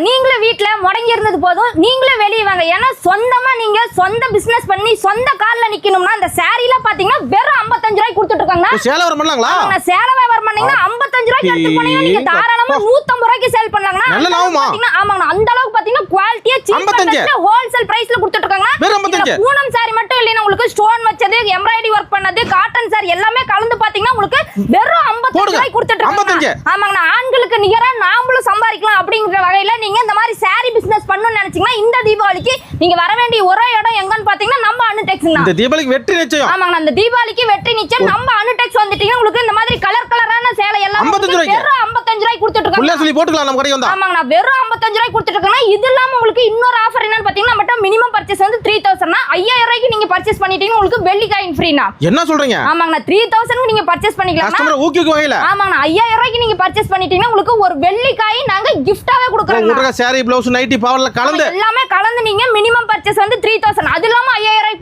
நீங்களே வீட்ல முடங்கி இருந்தது போதும், நீங்களே வெளியே வாங்க. ஏன்னா சொந்தமா நீங்க சொந்த பிசினஸ் பண்ணி சொந்த கால்ல நிக்கணும்னா அந்த சாரீல பாத்தீங்கன்னா வெறும் 55 ரூபாய்க்கு கொடுத்துட்டு இருக்காங்க. சேல வர பண்ணலாங்களா? சேல வியாபாரம் பண்ணீங்கன்னா 55 ரூபாய்க்கு எடுத்து போனீங்கன்னா நீங்க தாராளமா 150 ரூபாய்க்கு சேல் பண்ணலாம்னா நல்ல லாபமா? ஆமாங்க, அந்த அளவுக்கு பாத்தீங்கன்னா குவாலிட்டியா சீப்பா ஹோல்சேல் பிரைஸ்ல கொடுத்துட்டு இருக்காங்க. வெறும் 55. பூனம் சாரி மட்டும் இல்லைன்னா உங்களுக்கு ஸ்டோன் வச்சது, எம்ப்ராய்டரி ஒர்க் பண்ணது, காட்டன் சாரி எல்லாமே கலந்து பாத்தீங்கன்னா உங்களுக்கு வெறும் 55 ரூபாய்க்கு கொடுத்துட்டு இருக்காங்க. ஆமாங்க, ஆண்களுக்கு நிகரா நாமளும் சம்பாதிக்கலாம் அப்படிங்கிற வகையில நீங்க இந்த மாதிரி சாரி பிசினஸ் பண்ணணும்னு நினைச்சீங்கன்னா இந்த தீபாவளிக்கு நீங்க வர வேண்டிய ஒரே இடம் எங்கன்னு பாத்தீங்கன்னா நம்ம அனுடெக்ஸ் தான். இந்த தீபாவளிக்கு வெற்றி நிச்சயம். ஆமாங்க, அந்த தீபாவளிக்கு வெற்றி நிச்சயம். நம்ம அனுடெக்ஸ் வந்துட்டீங்க, உங்களுக்கு இந்த மாதிரி கலர் கலரான சேலை எல்லாம் வெறும் 55 ரூபாய்க்கு கொடுத்துட்டு இருக்காங்க. புள்ள சொல்லி போட்டுக்கலாம் நம்ம கடைக்கு வந்தா. ஆமாங்க, நான் வெறும் 55 ரூபாய்க்கு கொடுத்துட்டு இருக்கேன். இது இல்லாம உங்களுக்கு இன்னொரு ஆஃபர் என்னன்னு பாத்தீங்கன்னா நம்மட்ட மினிமம் பர்ச்சேஸ் வந்து 3000 னா 5000 ரூபாய்க்கு நீங்க பர்ச்சேஸ் பண்ணிட்டீங்கன்னா உங்களுக்கு வெள்ளி காயின் ஃப்ரீனா. என்ன சொல்றீங்க? ஆமாங்க, 3000 க்கு நீங்க பர்ச்சேஸ் பண்ணிக்கலாம். கஸ்டமர் ஊக்குவிக்குவாங்கல. ஆமாங்க, 5000 ரூபாய்க்கு நீங்க பர்ச்சேஸ் பண்ணிட்டீங்கன்னா உங்களுக்கு ஒரு வெள்ளி காயின் நாங்க கிஃப்டாவே கொடுக்கறோம். உங்களுக்கு சாரி, ப்ளவுஸ், நைட்டி, பவர்ல கலந்து எல்லாமே கலந்து நீங்க மினிமம் பர்ச்சேஸ் வந்து 3000. அது இல்லாம 5000